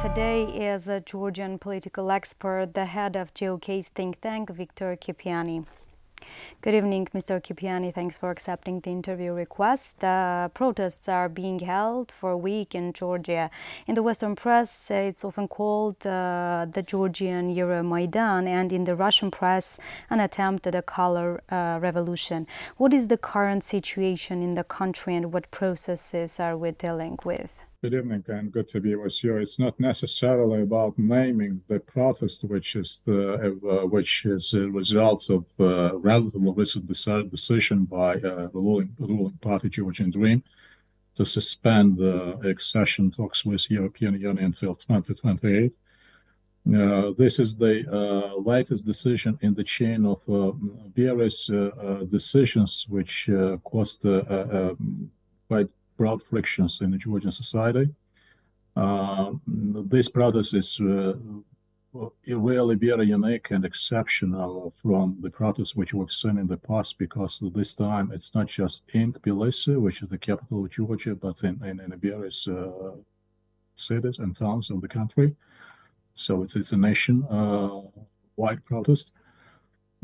today is a Georgian political expert, the head of Geocase think tank, Victor Kipiani. Good evening, Mr. Kipiani. Thanks for accepting the interview request. Protests are being held for a week in Georgia. In the Western press, it's often called the Georgian Euromaidan, and in the Russian press, an attempt at a color revolution. What is the current situation in the country, and what processes are we dealing with? Good evening and good to be with you. It's not necessarily about naming the protest, which is a result of relatively recent decision by the ruling party Georgian Dream to suspend accession talks with European Union until 2028. This is the latest decision in the chain of various decisions which caused quite broad frictions in the Georgian society. This protest is really very unique and exceptional from the protests which we've seen in the past, because this time it's not just in Tbilisi, which is the capital of Georgia, but in various cities and towns of the country. So it's a nation-wide protest.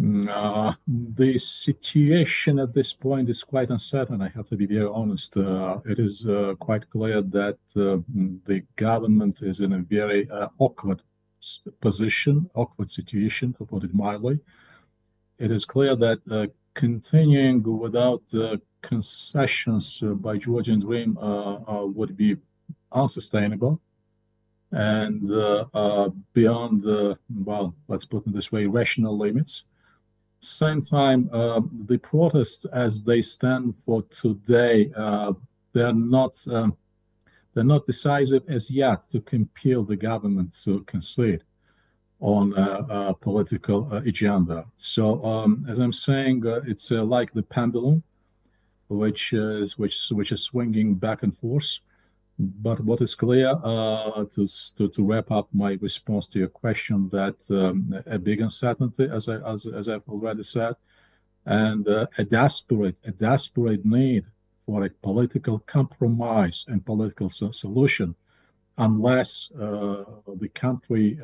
The situation at this point is quite uncertain, I have to be very honest. It is quite clear that the government is in a very awkward position, awkward situation, to put it mildly. It is clear that continuing without concessions by Georgian Dream would be unsustainable and beyond, well, let's put it this way, rational limits. Same time, the protests as they stand for today, they're not decisive as yet to compel the government to concede on a political agenda. So, as I'm saying, it's like the pendulum, which is swinging back and forth. But what is clear, to wrap up my response to your question, that a big uncertainty, as I've already said, and a desperate need for a political compromise and political solution, unless the country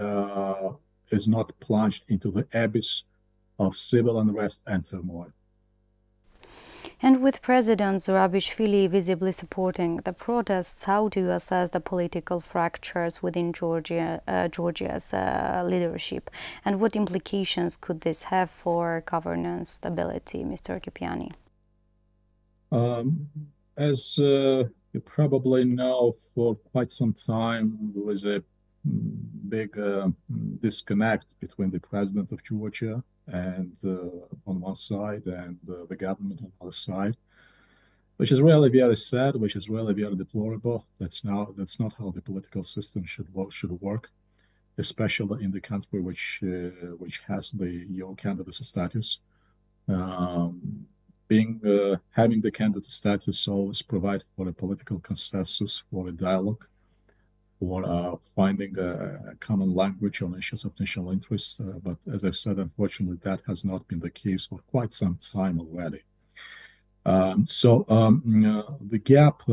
is not plunged into the abyss of civil unrest and turmoil. And with President Zurabishvili visibly supporting the protests, how do you assess the political fractures within Georgia's leadership? And what implications could this have for governance stability, Mr. Kipiani? As you probably know, for quite some time, there was a big disconnect between the president of Georgia and on one side and the government on the other side, which is really very sad, which is really very deplorable. That's not how the political system should work, especially in the country which has the EU candidate status. Having the candidate status always provide for a political consensus, for a dialogue, for finding a common language on issues of national interest. But as I've said, unfortunately, that has not been the case for quite some time already. The gap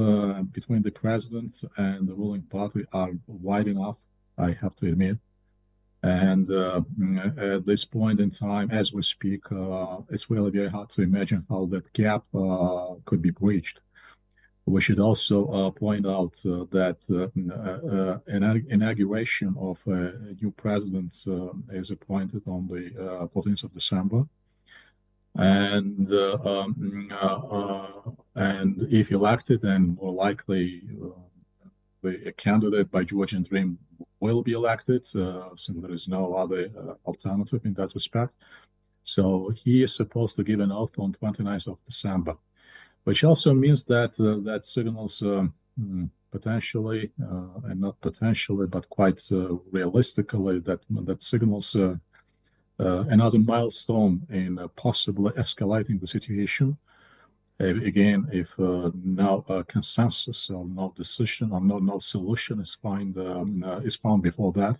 between the president and the ruling party are wide enough, I have to admit. And at this point in time, as we speak, it's really very hard to imagine how that gap could be breached. We should also point out that an inauguration of a new president is appointed on the 14th of December. And if elected, and more likely a candidate by Georgian Dream will be elected, since there is no other alternative in that respect. So he is supposed to give an oath on 29th of December. Which also means that that signals potentially, and not potentially, but quite realistically, that signals another milestone in possibly escalating the situation. Again, if no consensus or no decision or no solution is found before that,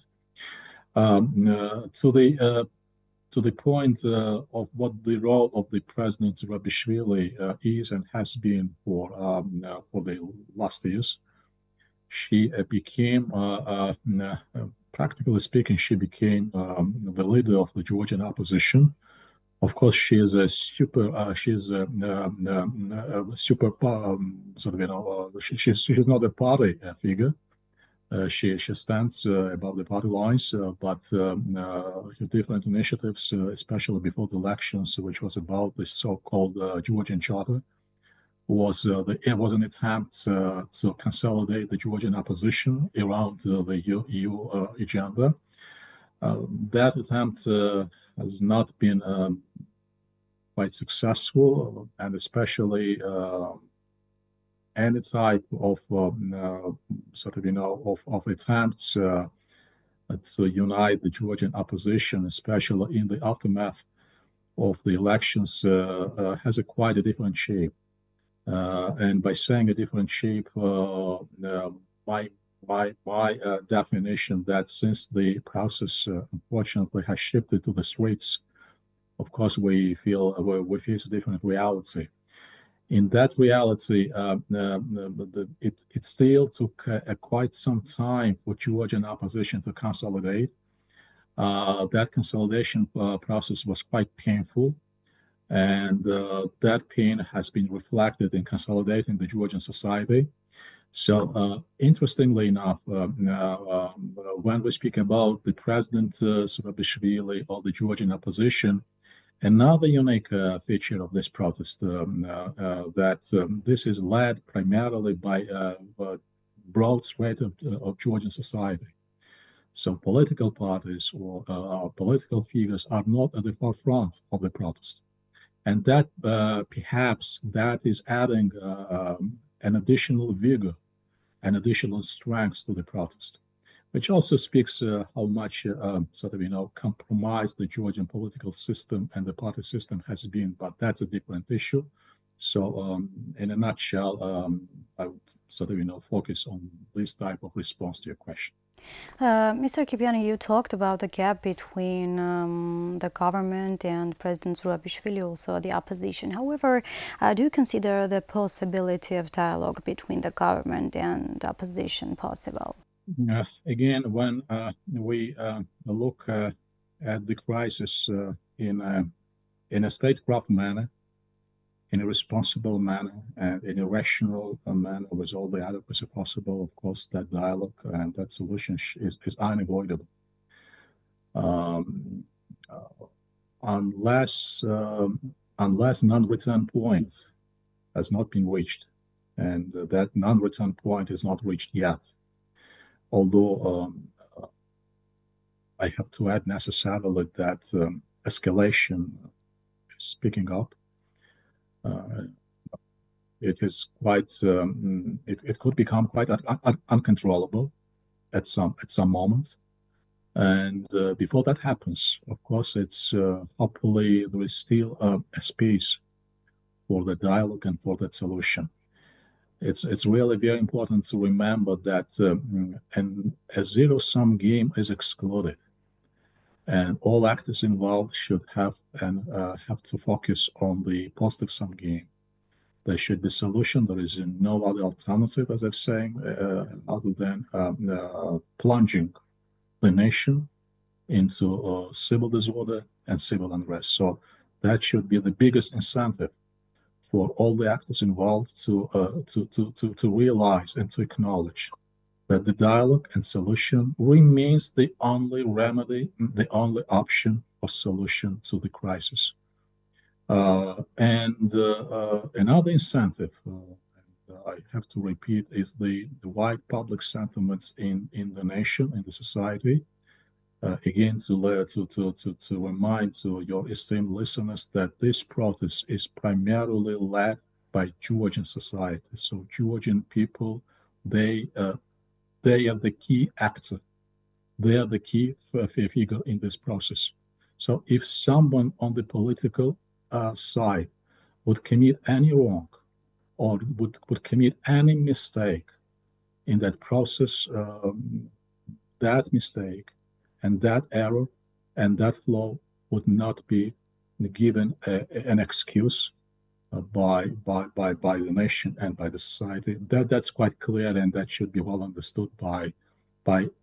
to the point of what the role of the President Zurabishvili is and has been for the last years. she became, practically speaking, she became the leader of the Georgian opposition. Of course, she is a super. She's a super. Sort of, you know, she's not a party figure. She stands above the party lines, but different initiatives, especially before the elections, which was about the so-called Georgian Charter, was an attempt to consolidate the Georgian opposition around the EU agenda. That attempt has not been quite successful, and especially any type of sort of, you know, of attempts to unite the Georgian opposition, especially in the aftermath of the elections, has quite a different shape. And by saying a different shape, my definition that since the process unfortunately has shifted to the streets, of course we face a different reality. In that reality, it still took quite some time for Georgian opposition to consolidate. That consolidation process was quite painful, and that pain has been reflected in consolidating the Georgian society. So, interestingly enough, when we speak about the President Saakashvili or the Georgian opposition, another unique feature of this protest that this is led primarily by a broad swathe of Georgian society. So political parties or political figures are not at the forefront of the protest. And that perhaps that is adding an additional vigor, an additional strength to the protest, which also speaks how much sort of, you know, compromised the Georgian political system and the party system has been, but that's a different issue. So in a nutshell, I would sort of, you know, focus on this type of response to your question. Mr. Kipiani, you talked about the gap between the government and President Zurabishvili, also the opposition. However, do you consider the possibility of dialogue between the government and opposition possible? Again, when we look at the crisis in a statecraft manner, in a responsible manner, and in a rational manner, with all the adequacy possible, of course, that dialogue and that solution is unavoidable. Unless non-return point has not been reached, and that non-return point is not reached yet. Although I have to add necessarily that escalation is picking up. It is quite. It could become quite uncontrollable at some moment, and before that happens, of course, it's hopefully there is still a space for the dialogue and for that solution. It's really very important to remember that a zero-sum game is excluded, and all actors involved should have to focus on the positive-sum game. There should be solution. There is no other alternative, as I'm saying, other than plunging the nation into civil disorder and civil unrest. So that should be the biggest incentive for all the actors involved to realize and to acknowledge that the dialogue and solution remains the only remedy, the only option or solution to the crisis. And another incentive, I have to repeat, is the wide public sentiments in the nation, in the society. Again, to remind to your esteemed listeners that this protest is primarily led by Georgian society. So Georgian people, they are the key actor. They are the key figure in this process. So if someone on the political side would commit any wrong or would commit any mistake in that process, that mistake and that error and that flaw would not be given an excuse by the nation and by the society. That's quite clear, and that should be well understood by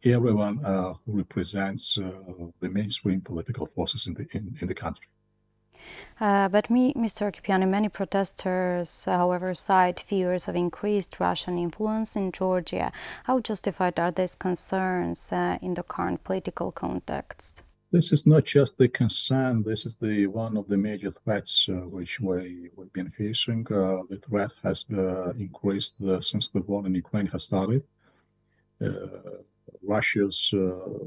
everyone who represents the mainstream political forces in the country. But Mr. Kipiani, many protesters, however, cite fears of increased Russian influence in Georgia. How justified are these concerns in the current political context? This is not just the concern. This is one of the major threats which we've been facing. The threat has increased since the war in Ukraine has started. Russia's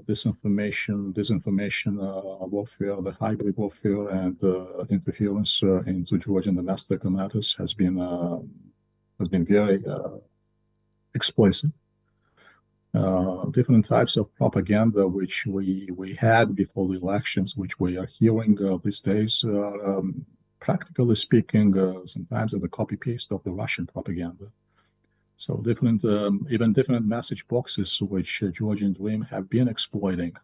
disinformation warfare, the hybrid warfare, and interference into Georgian domestic matters has been very explicit. Different types of propaganda which we had before the elections, which we are hearing these days, practically speaking, sometimes the copy-paste of the Russian propaganda. So even different message boxes which Georgian Dream have been exploiting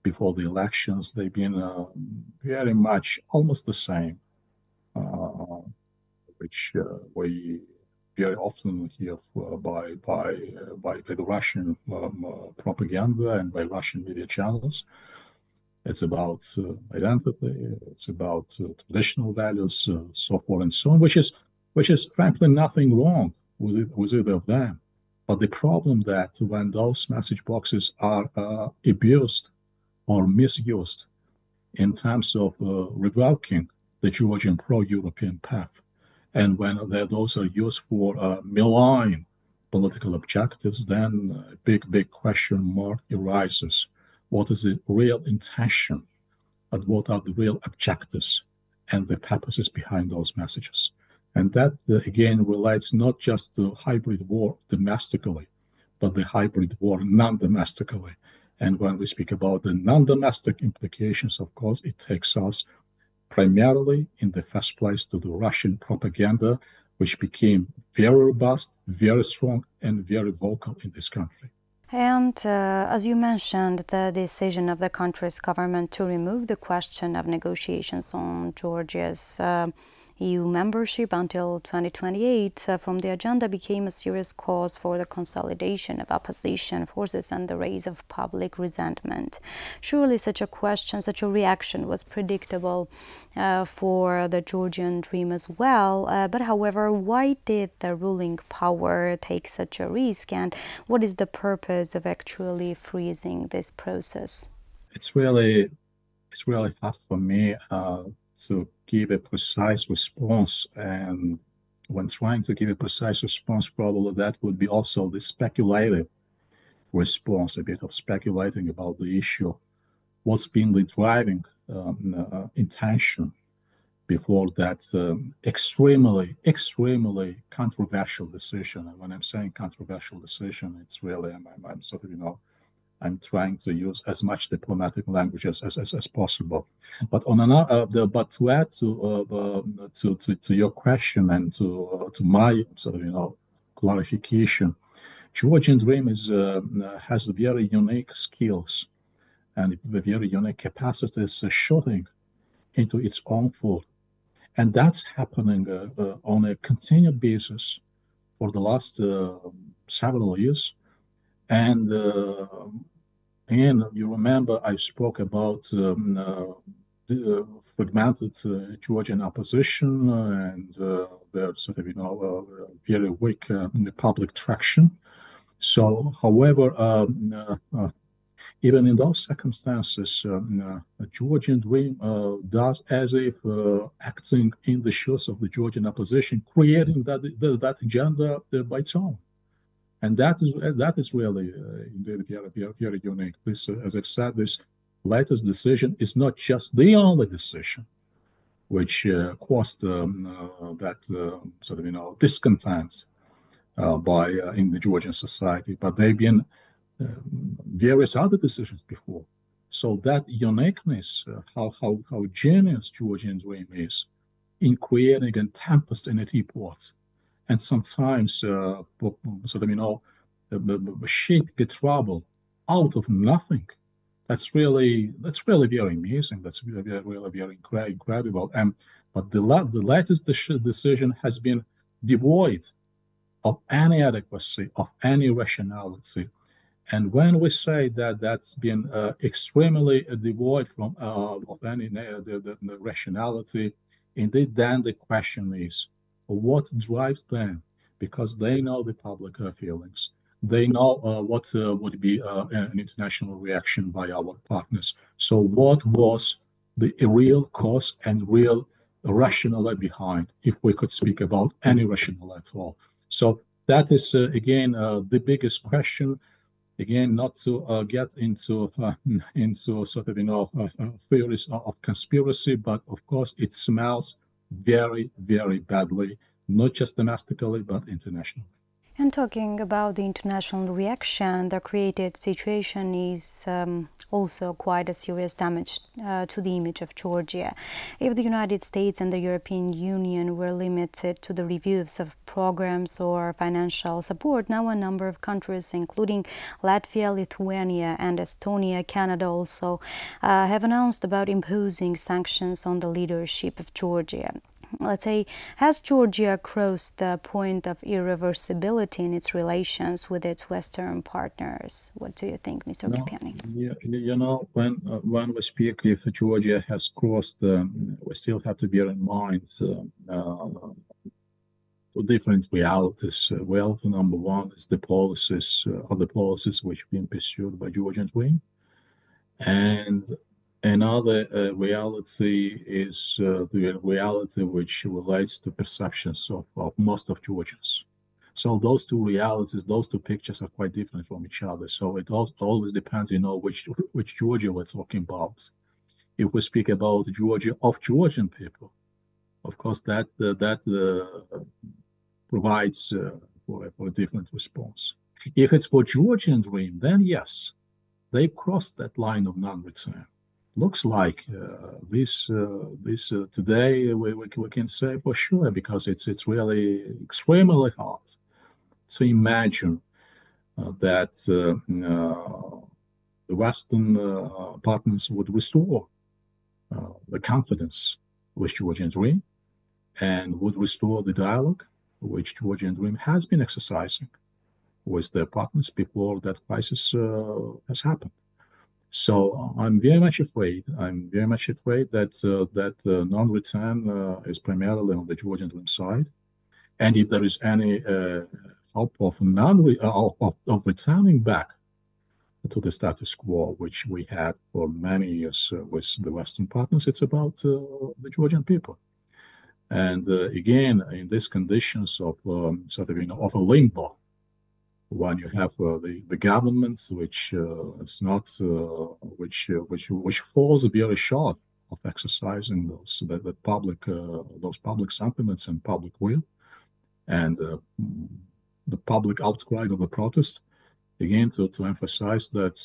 before the elections, they've been very much almost the same, which we very often hear by the Russian propaganda and by Russian media channels. It's about identity, it's about traditional values, so forth and so on, which is frankly nothing wrong with either of them. But the problem that when those message boxes are abused or misused in terms of revoking the Georgian pro-European path, and when those are used for malign political objectives, then a big question mark arises. What is the real intention, and what are the real objectives and the purposes behind those messages? And that, again, relates not just to hybrid war domestically, but the hybrid war non-domestically. And when we speak about the non-domestic implications, of course, it takes us primarily in the first place to the Russian propaganda, which became very robust, very strong, and very vocal in this country. And as you mentioned, the decision of the country's government to remove the question of negotiations on Georgia's EU membership until 2028 from the agenda became a serious cause for the consolidation of opposition forces and the rise of public resentment. Surely such a reaction was predictable for the Georgian Dream as well. But however, why did the ruling power take such a risk, and what is the purpose of actually freezing this process? It's really hard for me to give a precise response, and when trying to give a precise response, probably that would be also the speculative response, a bit of speculating about the issue. What's been the driving intention before that extremely controversial decision? And when I'm saying controversial decision, it's really I'm sort of I'm trying to use as much diplomatic language as possible. But but to add to your question and to my sort of clarification, Georgian Dream has very unique skills and very unique capacities shooting into its own foot, and that's happening on a continued basis for the last several years. And you remember I spoke about the fragmented Georgian opposition and the sort of very weak public traction. So, however, even in those circumstances, Georgian Dream does as if acting in the shoes of the Georgian opposition, creating that agenda by its own. And that is really indeed very unique. This, as I've said, this latest decision is not just the only decision which caused that sort of discontent in the Georgian society, but there have been various other decisions before. So that uniqueness, how genius Georgian Dream is in creating a tempest in a teapot, and sometimes shaping a trouble out of nothing. That's really very amazing. That's really very incredible. But the latest decision has been devoid of any adequacy, of any rationality. And when we say that that's been extremely devoid from of any the rationality, indeed, then the question is, what drives them? Because they know the public feelings. They know what would be an international reaction by our partners. So what was the real cause and real rationale behind, if we could speak about any rationale at all? So that is, again, the biggest question. Again, not to get into sort of, theories of conspiracy, but of course it smells very, very badly, not just domestically, but internationally. And talking about the international reaction, the created situation is also quite a serious damage to the image of Georgia. If the United States and the European Union were limited to the reviews of programs or financial support, now a number of countries, including Latvia, Lithuania, and Estonia, Canada also, have announced about imposing sanctions on the leadership of Georgia. Let's say, has Georgia crossed the point of irreversibility in its relations with its Western partners? What do you think, Mr. Kipiani? When we speak if Georgia has crossed, we still have to bear in mind two different realities. Reality number one is the policies which have been pursued by Georgian Dream, and another reality is the reality which relates to perceptions of most of Georgians. So those two realities, those two pictures are quite different from each other. So it always depends, which Georgia we're talking about. If we speak about Georgia of Georgian people, of course that provides for a different response. If it's for Georgian Dream, then yes, they've crossed that line of non-return. Looks like this today we can say for sure, because it's really extremely hard to imagine that the Western partners would restore the confidence with Georgian Dream and would restore the dialogue which Georgian Dream has been exercising with their partners before that crisis has happened. So I'm very much afraid that non-return is primarily on the Georgian Dream side, and if there is any hope of returning back to the status quo which we had for many years with the Western partners, it's about the Georgian people. And again, in these conditions of of a limbo, when you have the government which is not which falls very short of exercising those public sentiments and public will, and the public outcry of the protest, again to emphasize that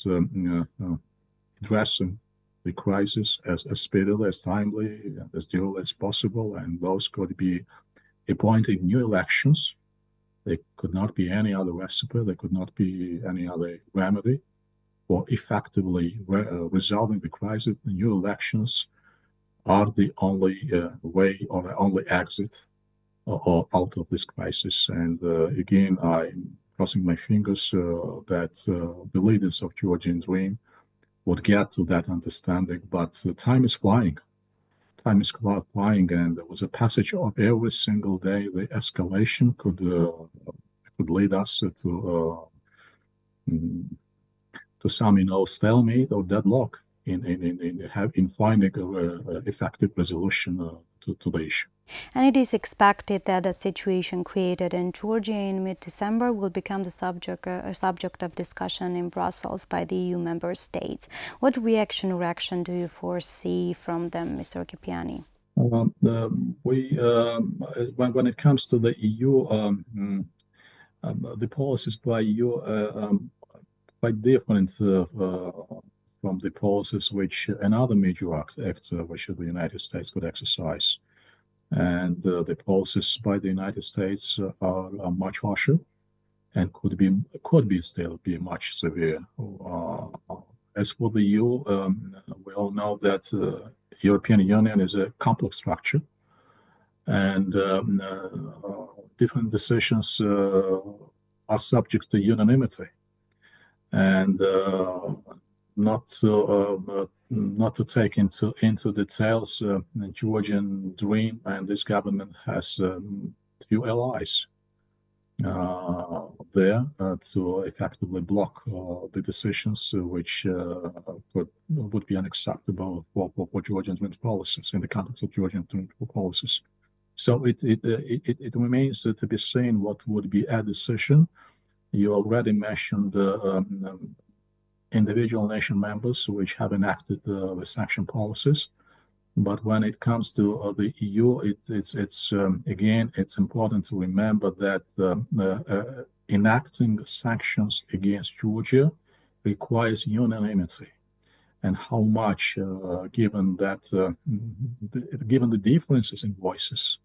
addressing the crisis as speedily, as timely, and as duly as possible, and those could be appointing new elections. There could not be any other recipe, there could not be any other remedy for effectively resolving the crisis. The new elections are the only way or the only exit or out of this crisis. And again, I'm crossing my fingers that the leaders of Georgian Dream would get to that understanding, but time is flying. Time is flying, and there was a passage of every single day. The escalation could lead us to some stalemate or deadlock in finding an effective resolution to the issue. And it is expected that the situation created in Georgia in mid-December will become the subject of discussion in Brussels by the EU member states. What reaction or action do you foresee from them, Mr. Kipiani? When it comes to the EU, the policies by EU are quite different from the policies which another major actor, which the United States could exercise. And the policies by the United States are much harsher and could still be much severe. As for the EU, we all know that European Union is a complex structure and different decisions are subject to unanimity, and not to take into details. The Georgian dream and this government has few allies there to effectively block the decisions which would be unacceptable for Georgian dream policies in the context of Georgian dream policies. So it remains to be seen what would be a decision. You already mentioned individual nation members which have enacted the sanction policies, but when it comes to the EU, it's important to remember that enacting sanctions against Georgia requires unanimity, and how much, given the differences in voices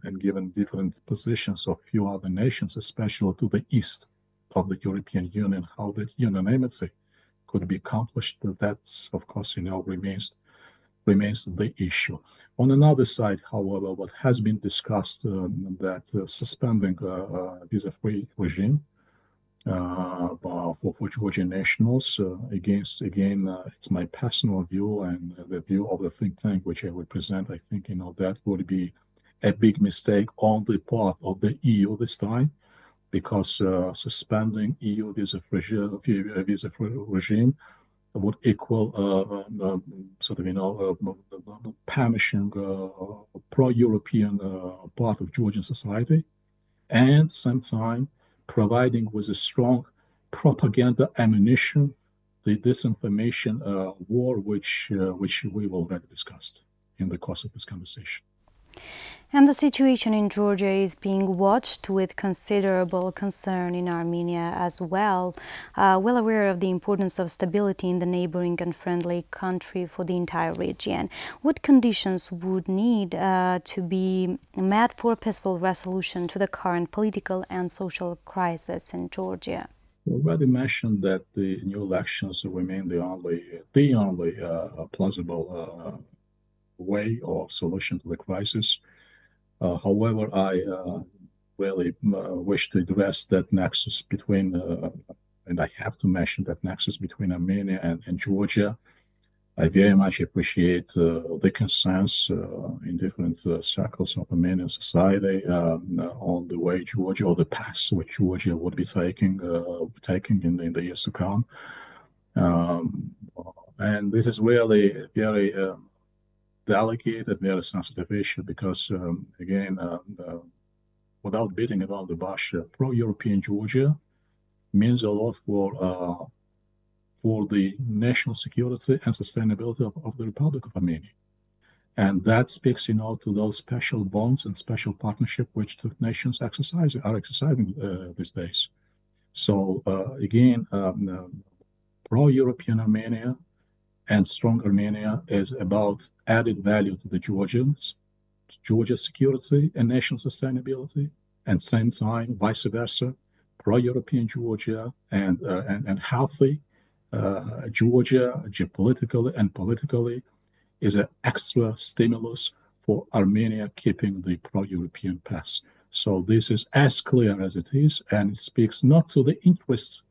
and given different positions of few other nations, especially to the east of the European Union, how that unanimity could be accomplished. That's, of course, remains the issue. On another side, however, what has been discussed, that suspending visa-free regime for Georgian nationals, again, it's my personal view and the view of the think tank which I represent. I think that would be a big mistake on the part of the EU this time, because suspending EU visa-free regime would equal punishing pro-European part of Georgian society, and sometimes providing with a strong propaganda ammunition the disinformation war which we've already discussed in the course of this conversation. And the situation in Georgia is being watched with considerable concern in Armenia as well. Well aware of the importance of stability in the neighboring and friendly country for the entire region. What conditions would need to be met for a peaceful resolution to the current political and social crisis in Georgia? We already mentioned that the new elections remain the only plausible way or solution to the crisis. However, I really wish to address that nexus between, and I have to mention that nexus between Armenia and Georgia. I very much appreciate the concerns in different circles of Armenian society on the way Georgia, or the path which Georgia would be taking in the years to come. And this is really very delicate and very sensitive issue, because again, without beating around the bush, pro-European Georgia means a lot for the national security and sustainability of the Republic of Armenia, and that speaks, to those special bonds and special partnership which two nations are exercising these days. So again, pro-European Armenia and strong Armenia is about added value to the Georgians, Georgia's security and national sustainability, and same time, vice versa, pro-European Georgia and healthy Georgia, geopolitically and politically, is an extra stimulus for Armenia keeping the pro-European path. So this is as clear as it is, and it speaks not to the interests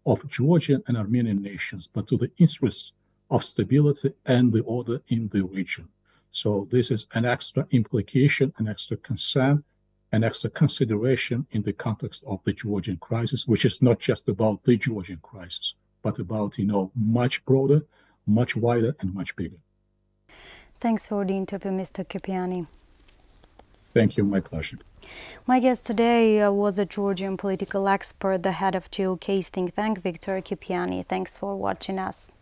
of Georgian and Armenian nations, but to the interests of stability and the order in the region. So this is an extra implication, an extra concern, an extra consideration in the context of the Georgian crisis, which is not just about the Georgian crisis, but about, much broader, much wider, and much bigger. Thanks for the interview, Mr. Kipiani. Thank you, my pleasure. My guest today was a Georgian political expert, the head of Geocase think tank, Victor Kipiani. Thanks for watching us.